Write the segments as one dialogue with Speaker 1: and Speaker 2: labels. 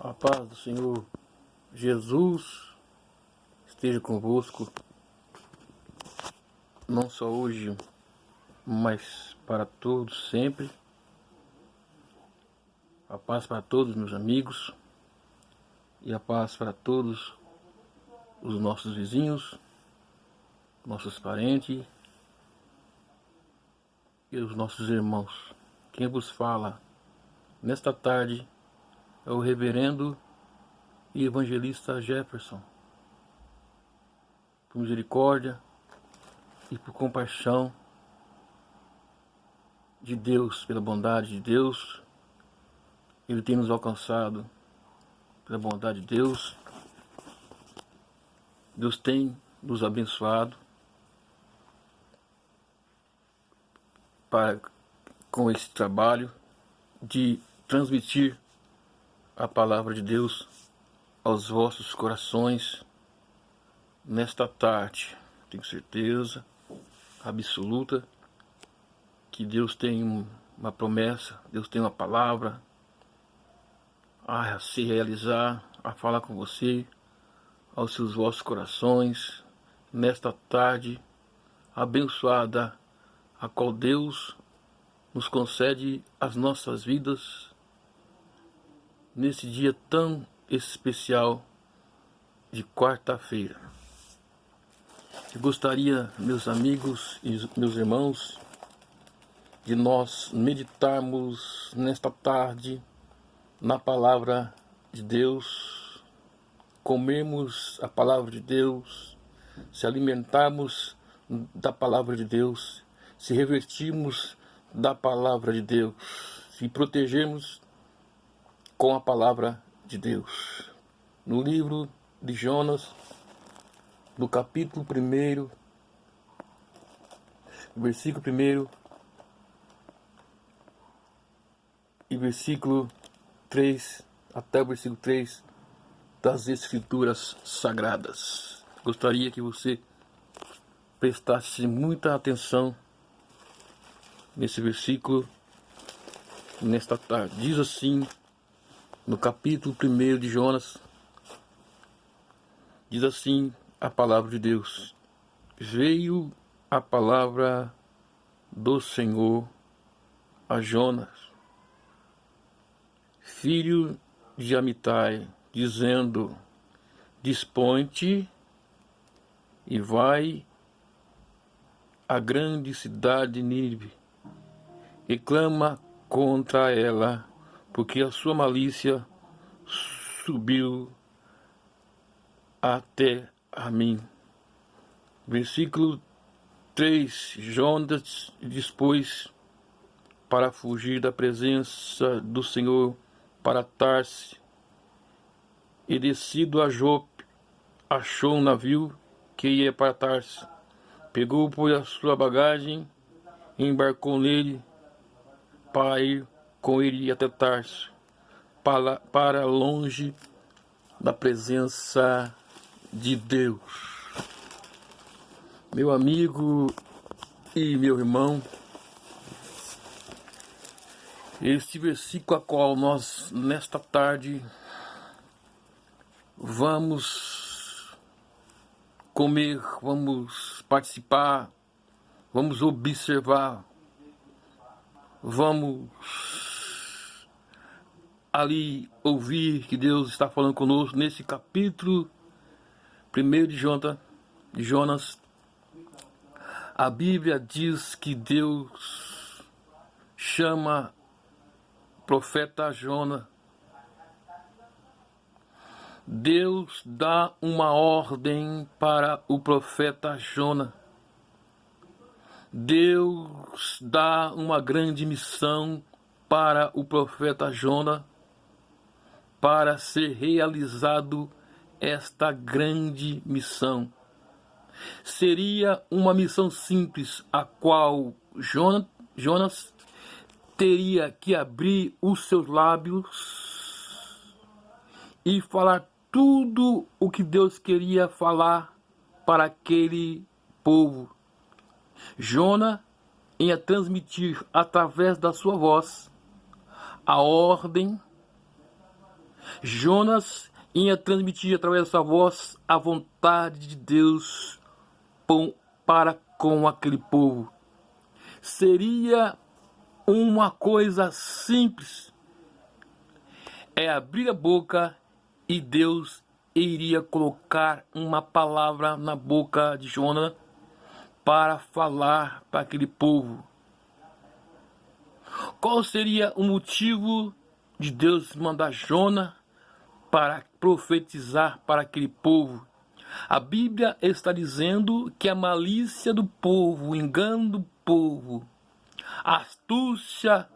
Speaker 1: A paz do Senhor Jesus esteja convosco, não só hoje, mas para todos sempre. A paz para todos meus amigos e a paz para todos os nossos vizinhos, nossos parentes e os nossos irmãos. Quem vos fala nesta tarde é o reverendo e evangelista Jefferson. Por misericórdia e por compaixão de Deus, pela bondade de Deus, Ele tem nos alcançado. Pela bondade de Deus, Deus tem nos abençoado com esse trabalho de transmitir a palavra de Deus aos vossos corações nesta tarde. Tenho certeza absoluta que Deus tem uma promessa, Deus tem uma palavra a se realizar, a falar com você, aos seus vossos corações, nesta tarde abençoada, a qual Deus nos concede as nossas vidas, nesse dia tão especial de quarta-feira. Eu gostaria, meus amigos e meus irmãos, de nós meditarmos nesta tarde na palavra de Deus, comermos a palavra de Deus, se alimentarmos da palavra de Deus, se revestirmos da palavra de Deus, se protegermos com a palavra de Deus. No livro de Jonas, no capítulo 1, versículo 1 e versículo 3 até o versículo 3 das Escrituras Sagradas. Gostaria que você prestasse muita atenção nesse versículo nesta tarde. Diz assim, no capítulo 1 de Jonas, diz assim a palavra de Deus: veio a palavra do Senhor a Jonas, filho de Amitai, dizendo: dispõe-te e vai à grande cidade de Nínive e clama contra ela, porque a sua malícia subiu até a mim. Versículo 3. Jonas dispôs para fugir da presença do Senhor para Tarse, e descido a Jope, achou um navio que ia para Tarse. Pegou por a sua bagagem e embarcou nele para ir com ele até Tarso, para longe da presença de Deus. Meu amigo e meu irmão, este versículo a qual nós nesta tarde vamos comer, vamos participar, vamos observar, vamos ali ouvir que Deus está falando conosco nesse capítulo 1 de Jonas. A Bíblia diz que Deus chama o profeta Jonas. Deus dá uma ordem para o profeta Jonas. Deus dá uma grande missão para o profeta Jonas, para ser realizado esta grande missão. Seria uma missão simples, a qual Jonas teria que abrir os seus lábios e falar tudo o que Deus queria falar para aquele povo. Jonas ia transmitir através da sua voz a ordem Jonas ia transmitir através da sua voz a vontade de Deus para com aquele povo. Seria uma coisa simples. É abrir a boca e Deus iria colocar uma palavra na boca de Jonas para falar para aquele povo. Qual seria o motivo de Deus mandar Jonas para profetizar para aquele povo? A Bíblia está dizendo que a malícia do povo, o engano do povo, a astúcia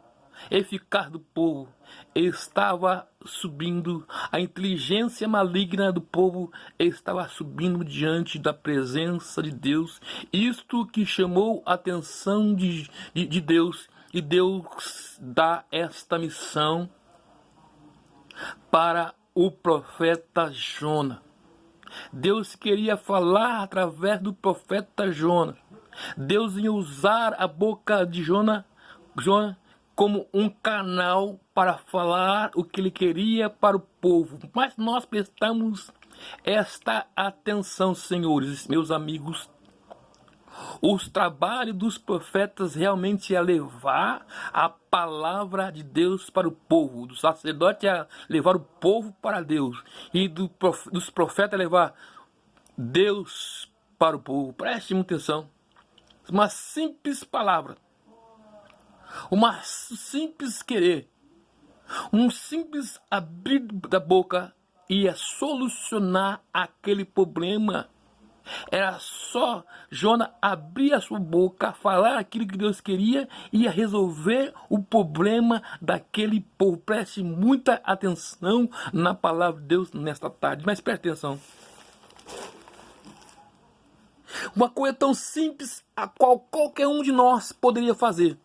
Speaker 1: eficaz do povo estava subindo, a inteligência maligna do povo estava subindo diante da presença de Deus. Isto que chamou a atenção de Deus, e Deus dá esta missão para o profeta Jonas. Deus queria falar através do profeta Jonas. Deus ia usar a boca de Jonas como um canal para falar o que ele queria para o povo. Mas nós prestamos esta atenção, senhores, meus amigos. Os trabalhos dos profetas realmente é levar a palavra de Deus para o povo. Do sacerdote é levar o povo para Deus. E dos profetas é levar Deus para o povo. Preste muita atenção. Uma simples palavra. Uma simples querer. Um simples abrir da boca ia solucionar aquele problema. Era só Jonas abrir a sua boca, falar aquilo que Deus queria e ia resolver o problema daquele povo. Preste muita atenção na palavra de Deus nesta tarde, mas preste atenção. Uma coisa tão simples a qual qualquer um de nós poderia fazer.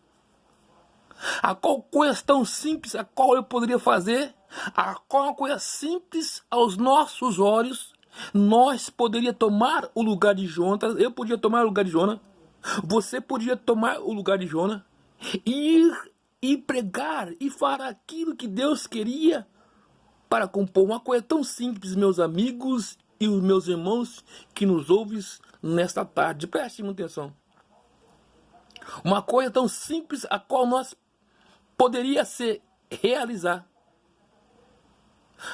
Speaker 1: A qual coisa tão simples a qual eu poderia fazer, a qual coisa simples aos nossos olhos, nós poderíamos tomar o lugar de Jonas, eu podia tomar o lugar de Jonas, você podia tomar o lugar de Jonas, ir e pregar e falar aquilo que Deus queria para compor. Uma coisa tão simples, meus amigos e os meus irmãos que nos ouvem nesta tarde. Preste muita atenção. Uma coisa tão simples a qual nós poderia ser realizar,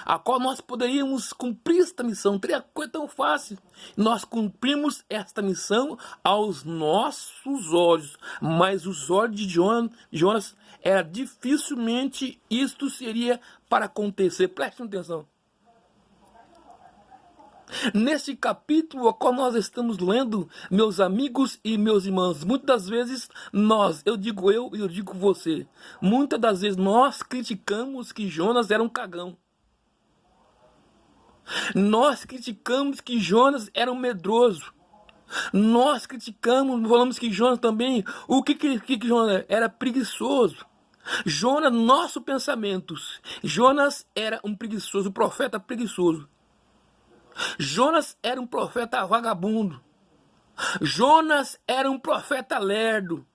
Speaker 1: a qual nós poderíamos cumprir esta missão. Seria coisa tão fácil. Nós cumprimos esta missão aos nossos olhos, mas os olhos de Jonas era dificilmente isto seria para acontecer. Prestem atenção. Nesse capítulo a qual nós estamos lendo, meus amigos e meus irmãos, muitas das vezes eu digo você, muitas das vezes nós criticamos que Jonas era um cagão. Nós criticamos que Jonas era um medroso. Nós criticamos, falamos que Jonas também, o que Jonas era preguiçoso. Jonas, nossos pensamentos, Jonas era um preguiçoso, um profeta preguiçoso. Jonas era um profeta vagabundo. Jonas era um profeta lerdo.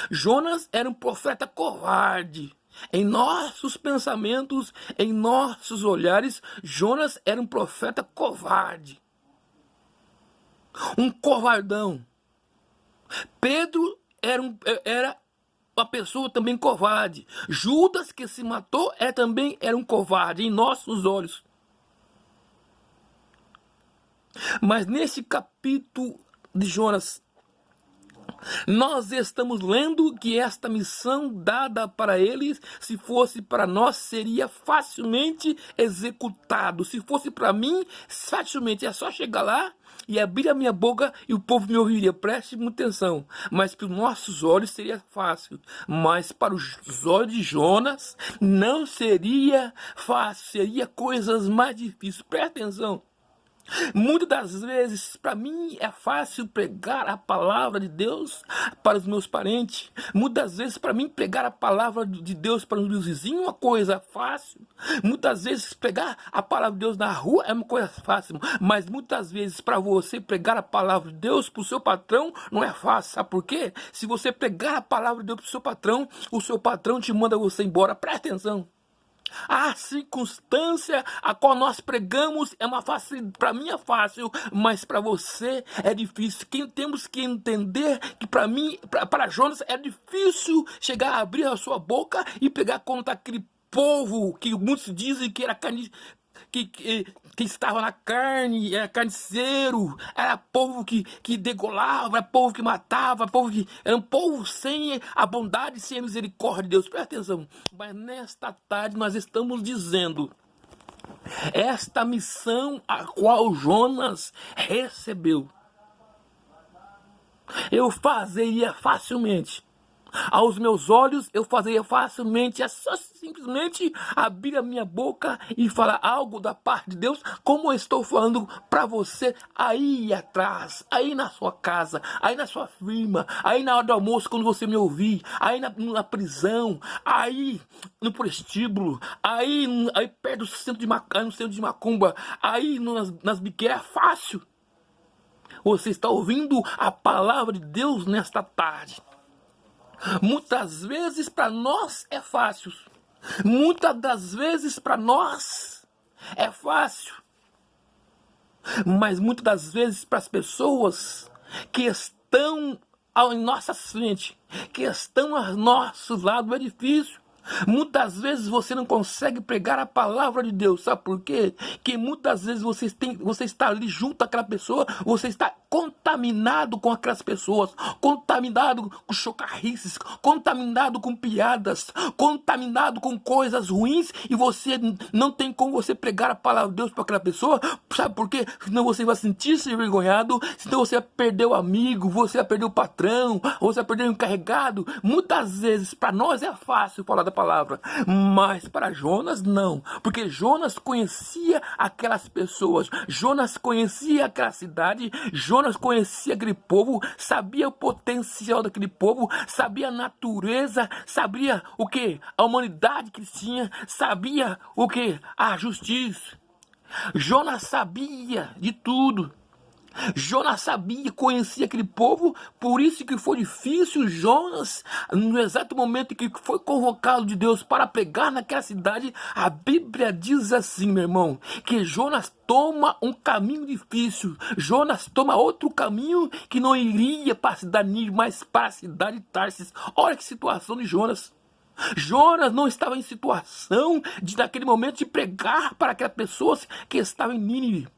Speaker 1: Jonas era um profeta covarde. Em nossos pensamentos, em nossos olhares, Jonas era um profeta covarde. Um covardão. Pedro era uma pessoa também covarde. Judas, que se matou, também era um covarde em nossos olhos. Mas nesse capítulo de Jonas, nós estamos lendo que esta missão dada para eles, se fosse para nós, seria facilmente executado. Se fosse para mim, facilmente é só chegar lá e abrir a minha boca e o povo me ouviria. Preste muita atenção. Mas para os nossos olhos seria fácil. Mas para os olhos de Jonas não seria fácil. Seria coisas mais difíceis. Preste atenção. Muitas das vezes, para mim, é fácil pregar a palavra de Deus para os meus parentes. Muitas das vezes, para mim, pregar a palavra de Deus para os meus vizinhos é uma coisa fácil. Muitas vezes, pregar a palavra de Deus na rua é uma coisa fácil. Mas muitas vezes, para você pregar a palavra de Deus para o seu patrão, não é fácil. Sabe por quê? Se você pregar a palavra de Deus para o seu patrão te manda você embora. Presta atenção. A circunstância a qual nós pregamos é uma fácil, para mim é fácil, mas para você é difícil. Temos que entender que para mim, para Jonas, é difícil chegar a abrir a sua boca e pegar contra aquele povo que muitos dizem que era carne, que estava na carne, era carniceiro, era povo que degolava, era povo que matava, era um povo sem a bondade, sem a misericórdia de Deus. Presta atenção. Mas nesta tarde nós estamos dizendo, esta missão a qual Jonas recebeu, eu fazeria facilmente. Aos meus olhos eu fazeria facilmente, é só simplesmente abrir a minha boca e falar algo da parte de Deus, como eu estou falando para você aí atrás, aí na sua casa, aí na sua firma, aí na hora do almoço quando você me ouvir, aí na prisão, aí no prostíbulo, aí perto do centro de macumba, aí nas biqueiras, fácil. Você está ouvindo a palavra de Deus nesta tarde. Muitas vezes para nós é fácil. Muitas das vezes para nós é fácil. Mas muitas das vezes para as pessoas que estão em nossa frente, que estão ao nosso lado, é difícil. Muitas vezes você não consegue pregar a palavra de Deus. Sabe por quê? Que muitas vezes você está ali junto àquela pessoa, você está contaminado com aquelas pessoas, contaminado com chocarrices, contaminado com piadas, contaminado com coisas ruins, e você não tem como você pregar a palavra de Deus para aquela pessoa. Sabe por quê? Senão você vai sentir-se envergonhado, senão você vai perder o amigo, você vai perder o patrão, você vai perder o encarregado. Muitas vezes para nós é fácil falar da palavra, mas para Jonas não, porque Jonas conhecia aquelas pessoas, Jonas conhecia aquela cidade, Jonas conhecia aquele povo, sabia o potencial daquele povo, sabia a natureza, sabia o que? A humanidade que tinha, sabia o que? A justiça. Jonas sabia de tudo. Jonas sabia, conhecia aquele povo, por isso que foi difícil. Jonas, no exato momento que foi convocado de Deus para pregar naquela cidade, a Bíblia diz assim, meu irmão, que Jonas toma um caminho difícil. Jonas toma outro caminho que não iria para a cidade Nínive, mas para a cidade de Tarsis. Olha que situação de Jonas. Jonas não estava em situação de, naquele momento, de pregar para aquelas pessoas que estavam em Nínive.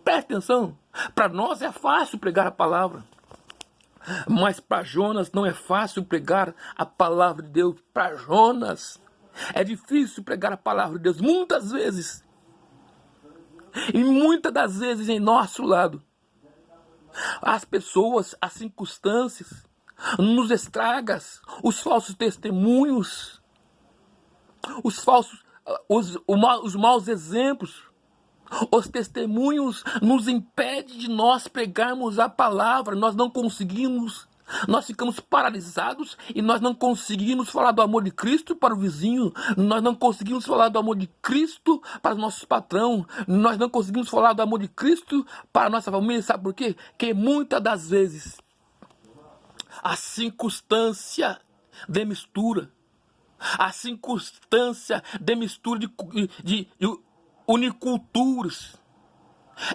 Speaker 1: Presta atenção, para nós é fácil pregar a palavra, mas para Jonas não é fácil pregar a palavra de Deus. Para Jonas é difícil pregar a palavra de Deus, muitas vezes, e muitas das vezes em nosso lado, as pessoas, as circunstâncias, nos estragam, os falsos testemunhos, os maus exemplos, os testemunhos nos impedem de nós pregarmos a palavra. Nós não conseguimos, nós ficamos paralisados e nós não conseguimos falar do amor de Cristo para o vizinho, nós não conseguimos falar do amor de Cristo para o nosso patrão, nós não conseguimos falar do amor de Cristo para a nossa família. Sabe por quê? Que muitas das vezes a circunstância de mistura, de uniculturas,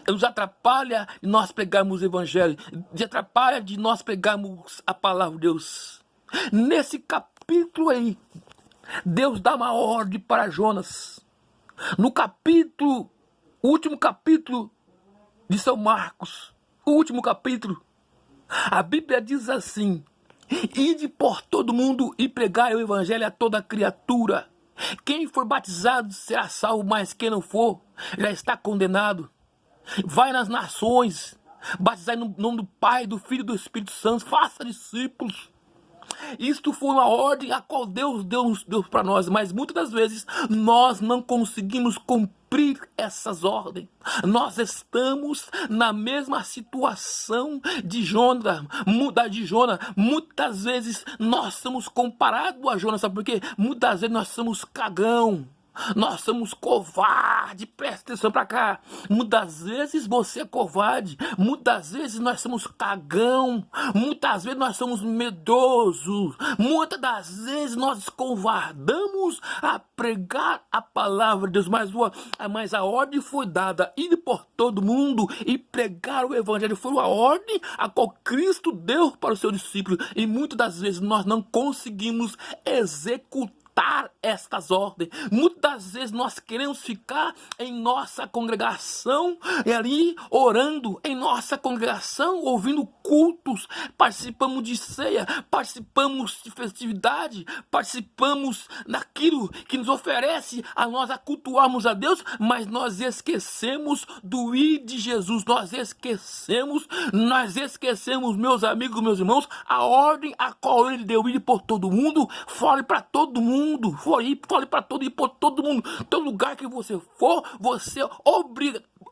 Speaker 1: nos atrapalha de nós pregarmos o evangelho, atrapalha de nós pregarmos a palavra de Deus. Nesse capítulo aí, Deus dá uma ordem para Jonas. No último capítulo de São Marcos, o último capítulo, a Bíblia diz assim: ide por todo mundo e pregai o evangelho a toda criatura. Quem for batizado será salvo, mas quem não for, já está condenado. Vai nas nações, batizai no nome do Pai, do Filho e do Espírito Santo, faça discípulos. Isto foi uma ordem a qual Deus deu para nós, mas muitas das vezes nós não conseguimos cumprir essas ordens. Nós estamos na mesma situação de Jonas. Muitas vezes nós somos comparados a Jonas, sabe por quê? Muitas vezes nós somos cagão. Nós somos covardes, presta atenção pra cá. Muitas vezes você é covarde, muitas vezes nós somos cagão, muitas vezes nós somos medrosos, muitas das vezes nós covardamos a pregar a palavra de Deus, mas a ordem foi dada, ir por todo mundo e pregar o evangelho, foi uma ordem a qual Cristo deu para os seus discípulos, e muitas das vezes nós não conseguimos executar estas ordens. Muitas vezes nós queremos ficar em nossa congregação e ali orando em nossa congregação, ouvindo cultos, participamos de ceia, participamos de festividade, participamos daquilo que nos oferece a nós a cultuarmos a Deus, mas nós esquecemos do ir de Jesus, nós esquecemos, meus amigos, meus irmãos, a ordem a qual ele deu, ir por todo mundo, fale para todo mundo, fale para todo mundo, todo lugar que você for, você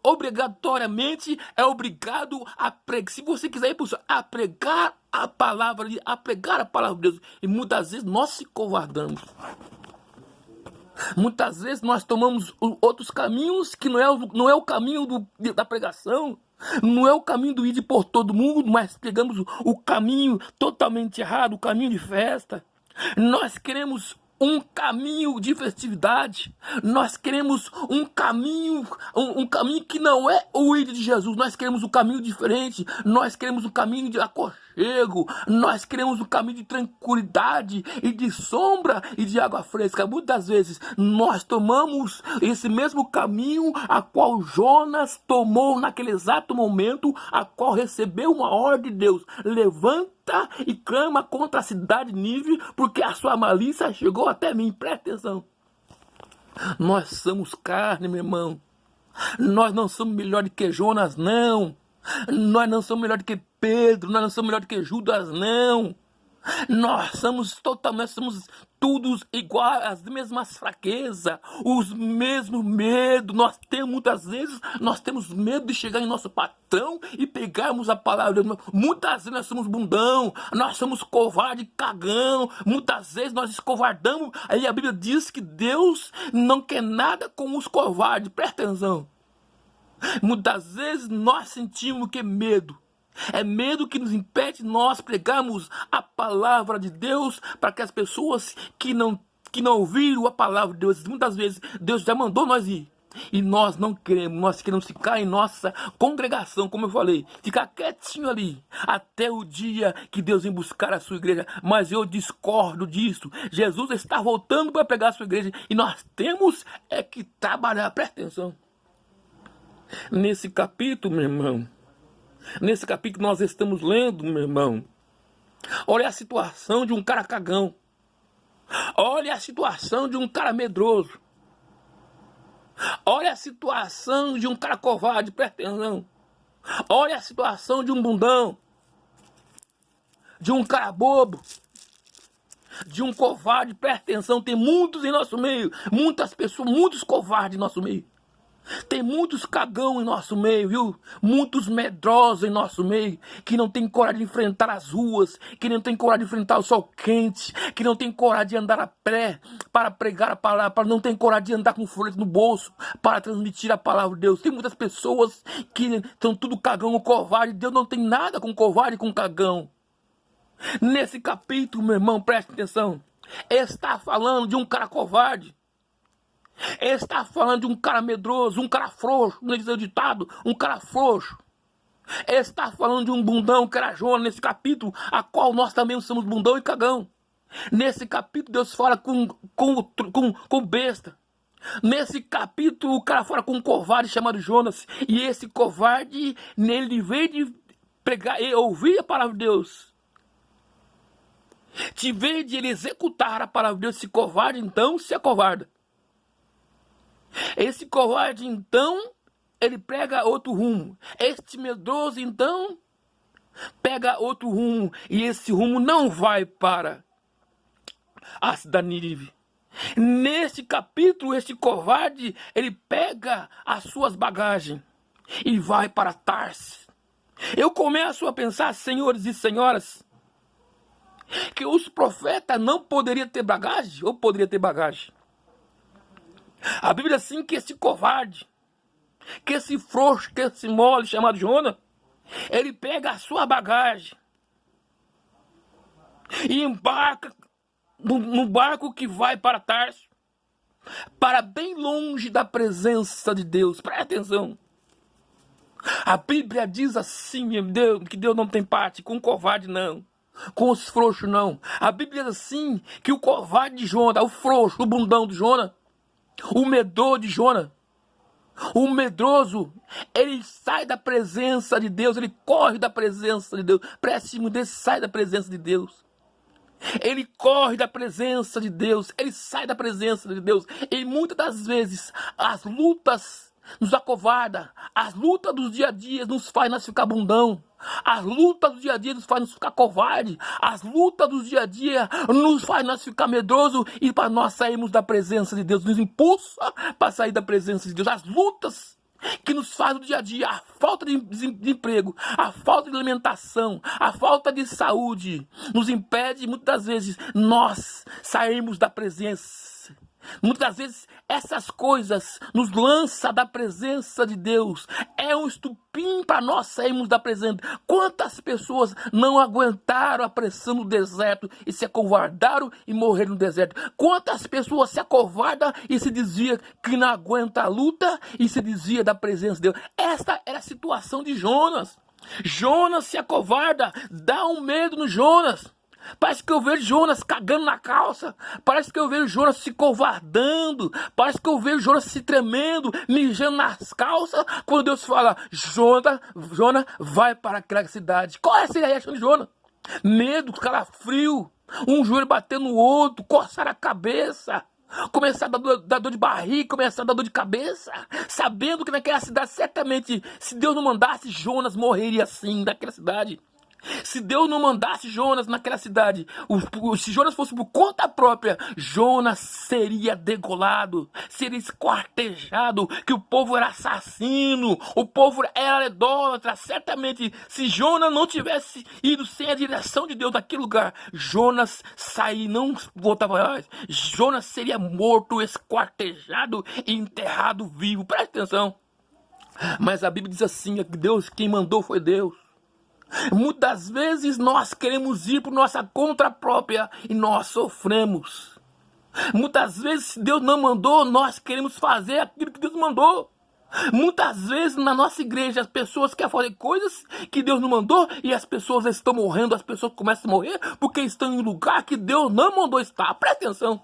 Speaker 1: obrigatoriamente é obrigado a pregar. Se você quiser ir a pregar a palavra de Deus, e muitas vezes nós se covardamos. Muitas vezes nós tomamos outros caminhos que não é o caminho da pregação, não é o caminho do ir por todo mundo, mas pegamos o caminho totalmente errado, o caminho de festa. Nós queremos um caminho de festividade, nós queremos um caminho que não é o ir de Jesus, nós queremos um caminho diferente, nós queremos um caminho de aconchego, nós queremos um caminho de tranquilidade e de sombra e de água fresca. Muitas vezes nós tomamos esse mesmo caminho a qual Jonas tomou naquele exato momento, a qual recebeu uma ordem de Deus: levanta e clama contra a cidade de Nínive, porque a sua malícia chegou até mim. Presta atenção. Nós somos carne, meu irmão. Nós não somos melhor do que Jonas, não. Nós não somos melhor do que Pedro, nós não somos melhor do que Judas, não. Nós somos todos iguais, as mesmas fraquezas, os mesmos medos. Muitas vezes nós temos medo de chegar em nosso patrão e pegarmos a palavra de Deus. Muitas vezes nós somos bundão, nós somos covarde, cagão. Muitas vezes nós escovardamos. Aí a Bíblia diz que Deus não quer nada com os covardes. Presta atenção. Muitas vezes nós sentimos que medo. É medo que nos impede nós pregarmos a palavra de Deus para que as pessoas que não ouviram a palavra de Deus, muitas vezes Deus já mandou nós ir. E nós não queremos, nós queremos ficar em nossa congregação, como eu falei, ficar quietinho ali, até o dia que Deus vem buscar a sua igreja. Mas eu discordo disso. Jesus está voltando para pegar a sua igreja e nós temos que trabalhar. Presta atenção. Nesse capítulo, meu irmão, nesse capítulo nós estamos lendo, meu irmão, olha a situação de um cara cagão. Olha a situação de um cara medroso. Olha a situação de um cara covarde, presta atenção. Olha a situação de um bundão. De um cara bobo. De um covarde, presta atenção. Tem muitos em nosso meio. Muitas pessoas, muitos covardes em nosso meio. Tem muitos cagão em nosso meio, viu? Muitos medrosos em nosso meio, que não tem coragem de enfrentar as ruas, que não tem coragem de enfrentar o sol quente, que não tem coragem de andar a pé para pregar a palavra, não tem coragem de andar com folheto no bolso para transmitir a palavra de Deus. Tem muitas pessoas que são tudo cagão ou covarde. Deus não tem nada com covarde e com cagão. Nesse capítulo, meu irmão, preste atenção, está falando de um cara covarde. Ele está falando de um cara medroso, um cara frouxo, não diz o ditado, um cara frouxo. Ele está falando de um bundão que era Jonas, nesse capítulo, a qual nós também somos bundão e cagão. Nesse capítulo Deus fala com besta. Nesse capítulo o cara fala com um covarde chamado Jonas. E esse covarde, nele veio de pregar e ouvir a palavra de Deus. De vez de ele executar a palavra de Deus, esse covarde então se acovarda. Esse covarde, então, ele pega outro rumo. Este medroso, então, pega outro rumo. E esse rumo não vai para a cidade de Nínive. Nesse capítulo, esse covarde, ele pega as suas bagagens e vai para Tarsis. Eu começo a pensar, senhores e senhoras, que os profetas não poderiam ter bagagem ou poderiam ter bagagem. A Bíblia diz assim que esse covarde, que esse frouxo, que esse mole chamado Jonas, ele pega a sua bagagem e embarca no barco que vai para Tarso, para bem longe da presença de Deus. Presta atenção. A Bíblia diz assim, meu Deus, que Deus não tem parte com o covarde, não. Com os frouxos, não. A Bíblia diz assim, que o covarde de Jonas, o frouxo, o bundão de Jonas, o medroso de Jonas, o medroso, ele sai da presença de Deus, ele corre da presença de Deus. Preste muito, ele sai da presença de Deus. Ele corre da presença de Deus, ele sai da presença de Deus. E muitas das vezes as lutas nos acovardam, as lutas do dia a dia nos faz nós ficar bundão, as lutas do dia a dia nos faz nós ficar covarde, as lutas do dia a dia nos faz nós ficar medroso e para nós sairmos da presença de Deus, nos impulsa para sair da presença de Deus. As lutas que nos faz no dia a dia, a falta de emprego, a falta de alimentação, a falta de saúde, nos impede muitas das vezes nós sairmos da presença. Muitas das vezes essas coisas nos lançam da presença de Deus. É um estupim para nós sairmos da presença. Quantas pessoas não aguentaram a pressão no deserto e se acovardaram e morreram no deserto? Quantas pessoas se acovardam e se dizia que não aguenta a luta e se dizia da presença de Deus? Esta era a situação de Jonas. Jonas se acovarda, dá um medo no Jonas. Parece que eu vejo Jonas cagando na calça. Parece que eu vejo Jonas se covardando. Parece que eu vejo Jonas se tremendo, mijando nas calças. Quando Deus fala, Jonas, vai para aquela cidade. Qual é essa reação de Jonas? Medo, calafrio, um joelho batendo no outro, coçar a cabeça, começar a dar dor de barriga, começar a dar dor de cabeça, sabendo que naquela cidade, certamente, se Deus não mandasse, Jonas morreria assim naquela cidade. Se Deus não mandasse Jonas naquela cidade, se Jonas fosse por conta própria, Jonas seria degolado, seria esquartejado, que o povo era assassino, o povo era idólatra. Certamente, se Jonas não tivesse ido sem a direção de Deus daquele lugar, Jonas saía, não voltava mais. Jonas seria morto, esquartejado e enterrado vivo. Presta atenção. Mas a Bíblia diz assim, que Deus, quem mandou foi Deus. Muitas vezes nós queremos ir por nossa conta própria e nós sofremos. Muitas vezes, se Deus não mandou, nós queremos fazer aquilo que Deus mandou. Muitas vezes na nossa igreja as pessoas querem fazer coisas que Deus não mandou e as pessoas estão morrendo, as pessoas começam a morrer porque estão em um lugar que Deus não mandou estar. Presta atenção.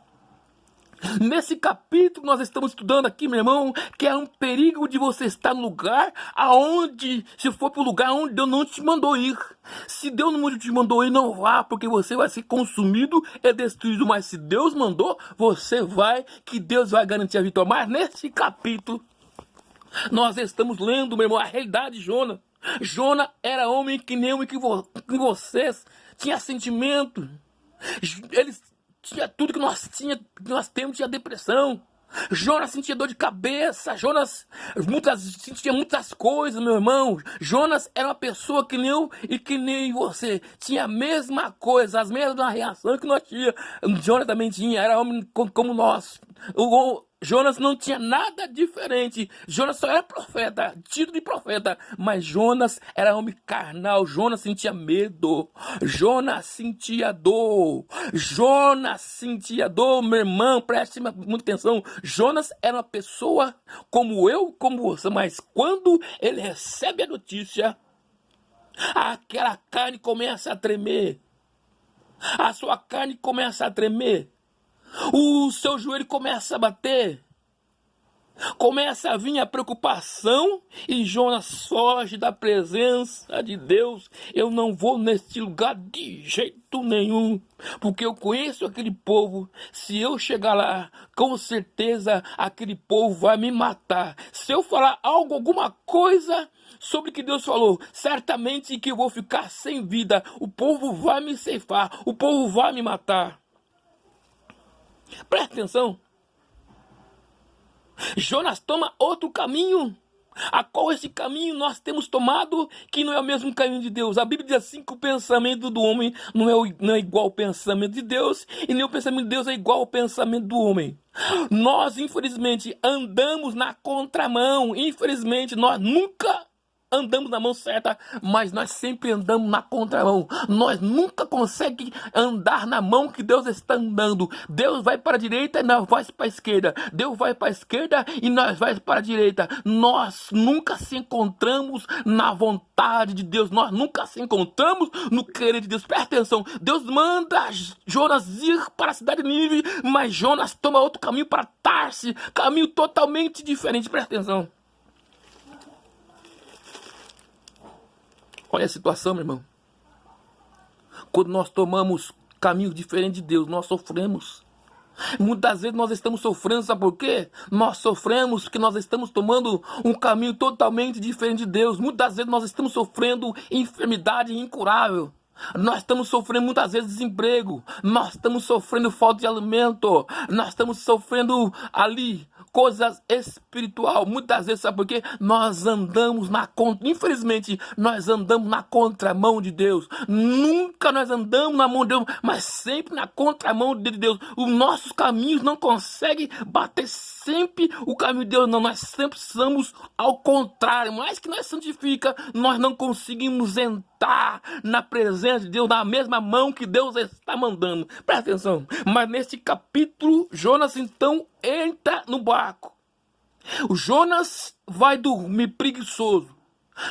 Speaker 1: Nesse capítulo nós estamos estudando aqui, meu irmão, que é um perigo de você estar no lugar aonde, se for para o lugar onde Deus não te mandou ir. Se Deus não te mandou ir, não vá, porque você vai ser consumido e destruído. Mas se Deus mandou, você vai, que Deus vai garantir a vitória. Mas nesse capítulo nós estamos lendo, meu irmão, a realidade de Jonas. Jonas era homem que nem homem que vocês, tinha sentimento. Eles tinha tudo que nós temos, tinha depressão. Jonas sentia dor de cabeça. Jonas sentia muitas coisas, meu irmão. Jonas era uma pessoa que nem eu e que nem você. Tinha a mesma coisa, as mesmas reações que nós tínhamos. Jonas também tinha, era homem como nós. Jonas não tinha nada diferente. Jonas só era profeta, tido de profeta. Mas Jonas era homem carnal. Jonas sentia medo. Jonas sentia dor. Jonas sentia dor, meu irmão. Preste muita atenção. Jonas era uma pessoa como eu, como você. Mas quando ele recebe a notícia, aquela carne começa a tremer. A sua carne começa a tremer. O seu joelho começa a bater. Começa a vir a preocupação e Jonas foge da presença de Deus. Eu não vou neste lugar de jeito nenhum, porque eu conheço aquele povo. Se eu chegar lá, com certeza aquele povo vai me matar. Se eu falar alguma coisa sobre o que Deus falou, certamente que eu vou ficar sem vida. O povo vai me ceifar, o povo vai me matar. Presta atenção. Jonas toma outro caminho. A qual esse caminho nós temos tomado que não é o mesmo caminho de Deus? A Bíblia diz assim que o pensamento do homem não é igual ao pensamento de Deus, e nem o pensamento de Deus é igual ao pensamento do homem. Nós, infelizmente, andamos na contramão. Infelizmente, nós nunca andamos na mão certa, mas nós sempre andamos na contramão. Nós nunca conseguimos andar na mão que Deus está andando. Deus vai para a direita e nós vamos para a esquerda. Deus vai para a esquerda e nós vamos para a direita. Nós nunca se encontramos na vontade de Deus. Nós nunca se encontramos no querer de Deus. Presta atenção. Deus manda Jonas ir para a cidade de Nínive, mas Jonas toma outro caminho para Tarse, caminho totalmente diferente. Presta atenção. Olha a situação, meu irmão. Quando nós tomamos caminhos diferentes de Deus, nós sofremos. Muitas vezes nós estamos sofrendo, sabe por quê? Nós sofremos porque nós estamos tomando um caminho totalmente diferente de Deus. Muitas vezes nós estamos sofrendo enfermidade incurável. Nós estamos sofrendo muitas vezes desemprego. Nós estamos sofrendo falta de alimento. Nós estamos sofrendo ali coisas espiritual. Muitas vezes, sabe por quê? Nós andamos infelizmente, nós andamos na contramão de Deus. Nunca nós andamos na mão de Deus, mas sempre na contramão de Deus. Os nossos caminhos não conseguem bater sempre o caminho de Deus, não. Nós sempre somos ao contrário. Mais que nós santifica, nós não conseguimos entrar na presença de Deus, na mesma mão que Deus está mandando. Presta atenção. Mas neste capítulo, Jonas então entra no barco. O Jonas vai dormir preguiçoso.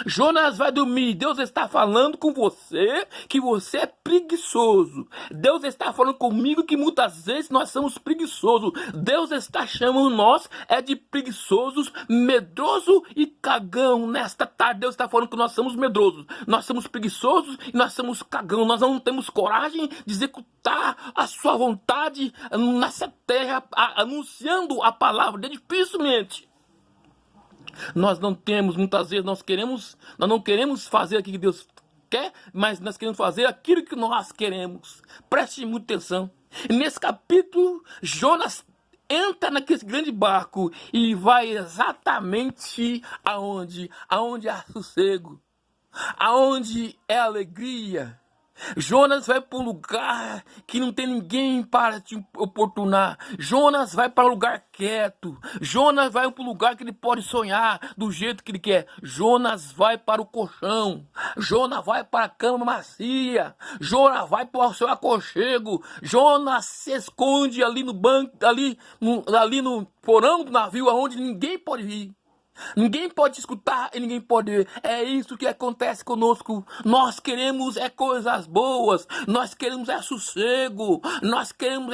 Speaker 1: Jonas vai dormir. Deus está falando com você que você é preguiçoso. Deus está falando comigo que muitas vezes nós somos preguiçosos. Deus está chamando nós de preguiçosos, medroso e cagão. Nesta tarde Deus está falando que nós somos medrosos. Nós somos preguiçosos e nós somos cagão. Nós não temos coragem de executar a sua vontade nessa terra, anunciando a palavra dele. Dificilmente nós não temos, muitas vezes nós não queremos fazer aquilo que Deus quer, mas nós queremos fazer aquilo que nós queremos. Preste muita atenção. E nesse capítulo, Jonas entra naquele grande barco e vai exatamente aonde há sossego, aonde é alegria. Jonas vai para um lugar que não tem ninguém para te oportunar. Jonas vai para um lugar quieto. Jonas vai para um lugar que ele pode sonhar do jeito que ele quer. Jonas vai para o colchão. Jonas vai para a cama macia. Jonas vai para o seu aconchego. Jonas se esconde ali no banco, ali no porão do navio, aonde ninguém pode ir. Ninguém pode escutar e ninguém pode ver. É isso que acontece conosco. Nós queremos coisas boas. Nós queremos sossego. Nós queremos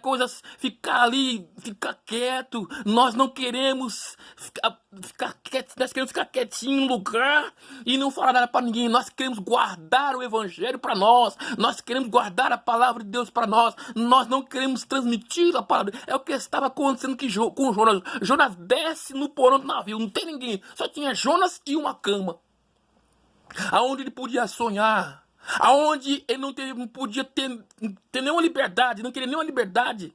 Speaker 1: coisas ficar ali, ficar quieto. Nós não queremos ficar quieto. Nós queremos ficar quietinho no lugar e não falar nada para ninguém. Nós queremos guardar o evangelho para nós. Nós queremos guardar a palavra de Deus para nós. Nós não queremos transmitir a palavra. É o que estava acontecendo com Jonas. Jonas desce no porão do navio. Não tem ninguém, só tinha Jonas e uma cama, aonde ele podia sonhar, aonde ele não podia ter nenhuma liberdade, não queria nenhuma liberdade.